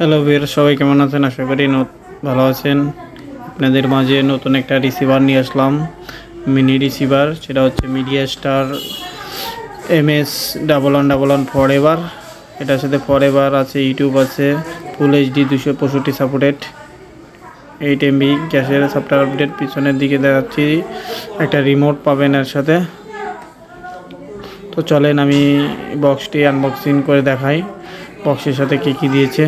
Hello viewer, সবাই কেমন আছেন? আশা করি ভালো আছেন। আপনাদের মাঝে নতুন একটা রিসিভার নিয়ে আসলাম, মিনি রিসিভার। সেটা হচ্ছে media star MS1111 for ever. এটার সাথে ফর এভার আছে, ইউটিউব আছে, ফুল HD 265 সাপোর্টেড, 8 MB গ্যাসের সফটওয়্যার আপডেট। পিছনের দিকে দেখাচ্ছি একটা রিমোট পাবেন এর সাথে। তো চলেন আমি বক্সটি আনবক্সিং করে দেখাই বক্সের সাথে কী কী দিয়েছে।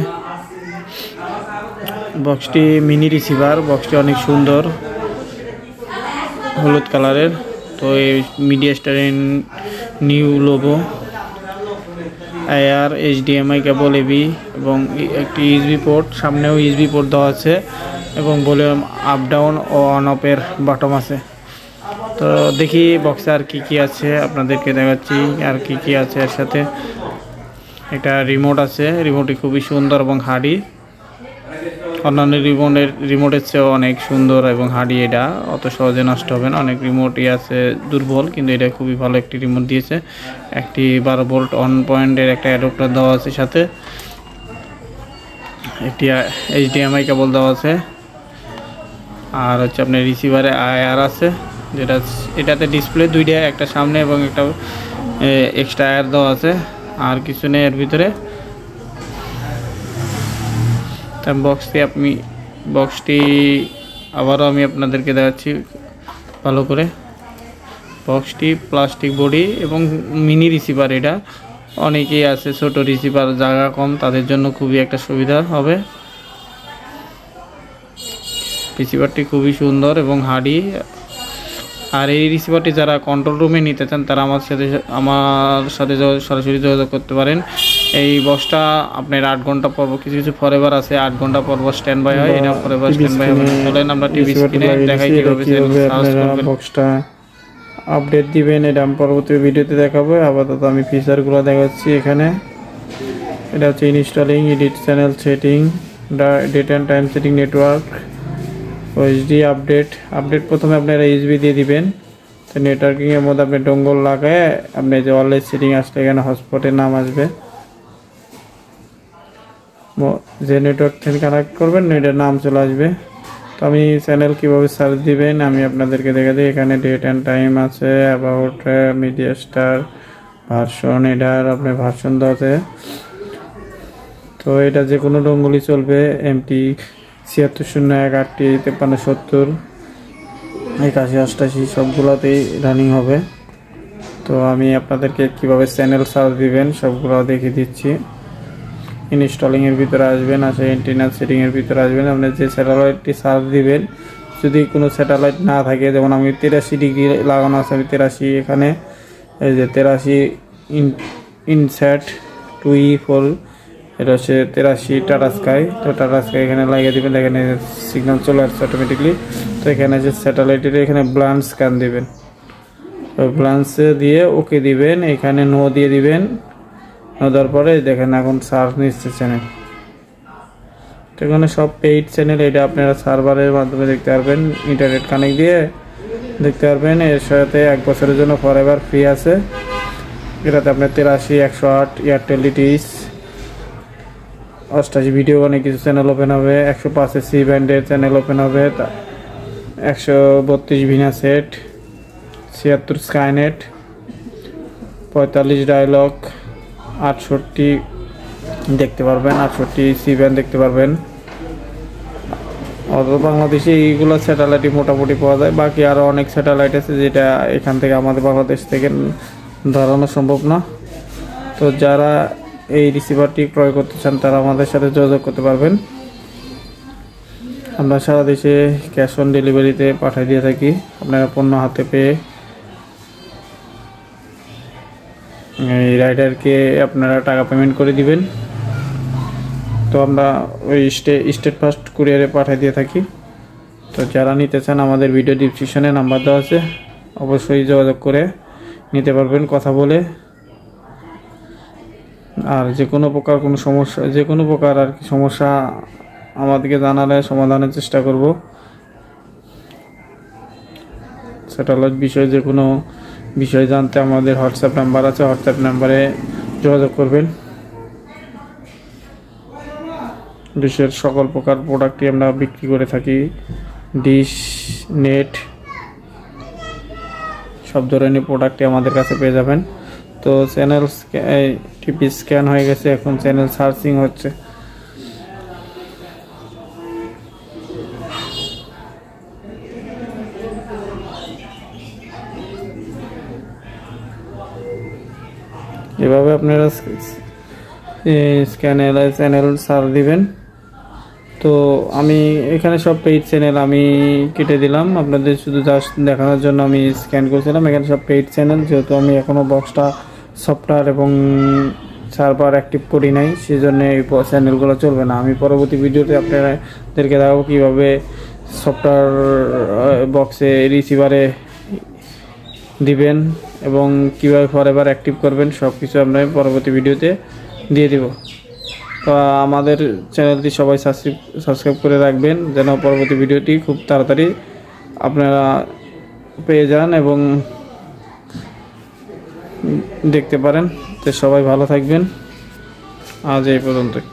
বক্সটি মিনি রিসিভার, বক্সটি অনেক সুন্দর, হলুদ কালারের। তো এই মিডিয়া স্টারের new logo, AR HDMI cable AB এবং একটি USB পোর্ট, সামনেও USB পোর্ট দেওয়া আছে এবং ভলিউম আপ ডাউন ও অন অফের বাটন আছে। তো দেখি বক্সে আর কি আছে, আপনাদেরকে দেখাচ্ছি আর কি আছে এর সাথে। একটা রিমোট আছে, রিমোটটি খুবই সুন্দর এবং হার্ডি, অন্যান্য রিমোটের চেয়েও অনেক সুন্দর এবং হার্ডি। এটা অত সহজে নষ্ট হবে না। অনেক রিমোটই আছে দুর্বল, কিন্তু এটা খুবই ভালো একটি রিমোট দিয়েছে। একটি 12 ভোল্ট অন পয়েন্টের একটা অ্যাডাপ্টার দেওয়া আছে, সাথে একটি HDMI কেবল দেওয়া আছে। আর হচ্ছে আপনার রিসিভারে AR আছে, যেটা এটাতে ডিসপ্লে দুইটা, একটা সামনে এবং একটা এক্সট্রা AR দেওয়া আছে। আর কিছু নেই এর ভিতরে। তার বক্সটি আবারও আমি আপনাদেরকে দেখাচ্ছি ভালো করে। বক্সটি প্লাস্টিক বডি এবং মিনি রিসিভার। এটা অনেকেই আছে ছোট রিসিভার, জায়গা কম, তাদের জন্য খুবই একটা সুবিধা হবে। রিসিভারটি খুবই সুন্দর এবং হার্ডি। আর এই রিসিভারটি যারা কন্ট্রোল রুমে নিতে চান তারা আমার সাথে সরাসরি যোগাযোগ করতে পারেন। এই বক্সটা আপনার 8 ঘন্টা পর, কিছু ফরএভার আছে 8 ঘন্টা পর স্ট্যান্ড বাই হয়। এটা ফরএভার স্ট্যান্ড বাই হবে। চলেন আমরা টিভি স্ক্রিনে দেখাই কিভাবে বক্সটা আপডেট দিবেন। এটা আমি পরবর্তী ভিডিওতে দেখাবো। আপাতত আমি ফিচারগুলো দেখাচ্ছি এখানে। এটা হচ্ছে installing, edit, channel setting, date and time setting, network, OSD update. প্রথমে আপনারা USB দিয়ে দিবেন। তো নেটওয়ার্কিংয়ের মধ্যে আপনি ডোঙ্গল লাগায় আপনি যে ওয়্যারলেস সেটিং আসলে এখানে হটস্পটের নাম আসবে, যে নেটওয়ার্ক থেকে কানেক্ট করবেন এটার নাম চলে আসবে। তো আমি চ্যানেল কীভাবে সার্চ দিবেন আমি আপনাদেরকে দেখে দিই। এখানে ডেট অ্যান্ড টাইম আছে, অ্যাবাউট, মিডিয়া স্টার, ভার্সন, এটার আপনার ভার্সন দেওয়া আছে। তো এটা যে কোনো ডোঙ্গলই চলবে, MT 7601, 80, 53, 70, 81, 88 সবগুলোতেই রানিং হবে। তো আমি আপনাদেরকে কিভাবে চ্যানেল সার্চ দিবেন সবগুলো দেখিয়ে দিচ্ছি। ইনস্টলিংয়ের ভিতরে আসবেন, এন্টিনা সেটিংয়ের ভিতরে আসবেন। আপনি যে স্যাটেলাইটটি সার্চ দিবেন, যদি কোনো স্যাটেলাইট না থাকে, যেমন আমি 83 ডিগ্রি লাগানো আছে, আমি 83, এখানে এই যে 83 ইনস্যাট 2E4, এটা হচ্ছে 83 টাটা স্কাই। তো টাটা স্কাই এখানে লাগিয়ে দিবেন, এখানে সিগন্যাল চলে আসছে অটোমেটিকলি। তো এখানে যে স্যাটেলাইটের এখানে ব্লান্ড স্ক্যান দিবেন, তো ব্লান্সে দিয়ে ওকে দিবেন, এখানে নো দিয়ে দিবেন। নো দেওয়ার পরে দেখেন এখন সার্চ নিচ্ছে চ্যানেল। তো এখানে সব পেইড চ্যানেল, এটা আপনারা সার্ভারের মাধ্যমে দেখতে পারবেন, ইন্টারনেট কানেক্ট দিয়ে দেখতে পারবেন। এর সাথে 1 বছরের জন্য ফরএভার ফ্রি আছে। এটাতে আপনার 83, 108, এয়ারটেল ডিটিএইচ, 88 ভিডিও অনেক কিছু চ্যানেল ওপেন হবে। 105 C ব্যান্ডের চ্যানেল ওপেন হবে, 132 ভিনা সেট, 76 স্কাইনেট, 45 ডায়লগ, 68 দেখতে পারবেন, 68 C ব্যান্ড দেখতে পারবেন। অত বাংলাদেশে এইগুলো স্যাটেলাইটই মোটামুটি পাওয়া যায়। বাকি আরও অনেক স্যাটেলাইট আছে যেটা এখান থেকে আমাদের বাংলাদেশ থেকে ধরানো সম্ভব না। তো যারা এই রিসিভারটি ক্রয় করতে চান তারা আমাদের সাথে যোগাযোগ করতে পারবেন। আমরা সারা দেশে ক্যাশ অন ডেলিভারিতে পাঠিয়ে দিয়ে থাকি। আপনারা পণ্য হাতে পেয়ে এই রাইডারকে আপনারা টাকা পেমেন্ট করে দিবেন। তো আমরা ওই স্টেট ফার্স্ট কুরিয়ারে পাঠিয়ে দিয়ে থাকি। তো যারা নিতে চান আমাদের ভিডিও ডিসক্রিপশনে নাম্বার দেওয়া আছে, অবশ্যই যোগাযোগ করে নিতে পারবেন কথা বলে। আর যে কোনো প্রকার আর কি সমস্যা আমাদেরকে জানালে সমাধানের চেষ্টা করব। স্যাটেলাইট বিষয়ে যে কোনো বিষয় জানতে আমাদের হোয়াটসঅ্যাপ নাম্বার আছে, হোয়াটসঅ্যাপ নাম্বারে যোগাযোগ করবেন। ডিশের সকল প্রকার প্রোডাক্টই আমরা বিক্রি করে থাকি। ডিশ, নেট, সব ধরনের প্রোডাক্টই আমাদের কাছে পেয়ে যাবেন। তো চ্যানেল টিপি স্ক্যান হয়ে গেছে, এখন চ্যানেল সার্চিং হচ্ছে। এভাবে আপনারা চ্যানেল সার্চ দিবেন। তো আমি এখানে সব পেইড চ্যানেল আমি কেটে দিলাম, আপনাদের শুধু জাস্ট দেখানোর জন্য আমি স্ক্যান করছিলাম। এখানে সব পেইড চ্যানেল, যেহেতু আমি এখনও বক্সটা সফটওয়্যার এবং সার্ভার অ্যাক্টিভ করি নাই, সেজন্য এই চ্যানেলগুলো চলবে না। আমি পরবর্তী ভিডিওতে আপনাদেরকে দেখাবো কীভাবে সফটওয়্যার বক্সে রিসিভারে দিবেন এবং কীভাবে ফরএভার অ্যাক্টিভ করবেন, সব কিছু আমরা পরবর্তী ভিডিওতে দিয়ে দিব। তো আমাদের চ্যানেলটি সবাই সাবস্ক্রাইব করে রাখবেন, যেন পরবর্তী ভিডিওটি খুব তাড়াতাড়ি আপনারা পেয়ে যান এবং দেখতে পারেন। তো সবাই ভালো থাকবেন, আজ এই পর্যন্তই।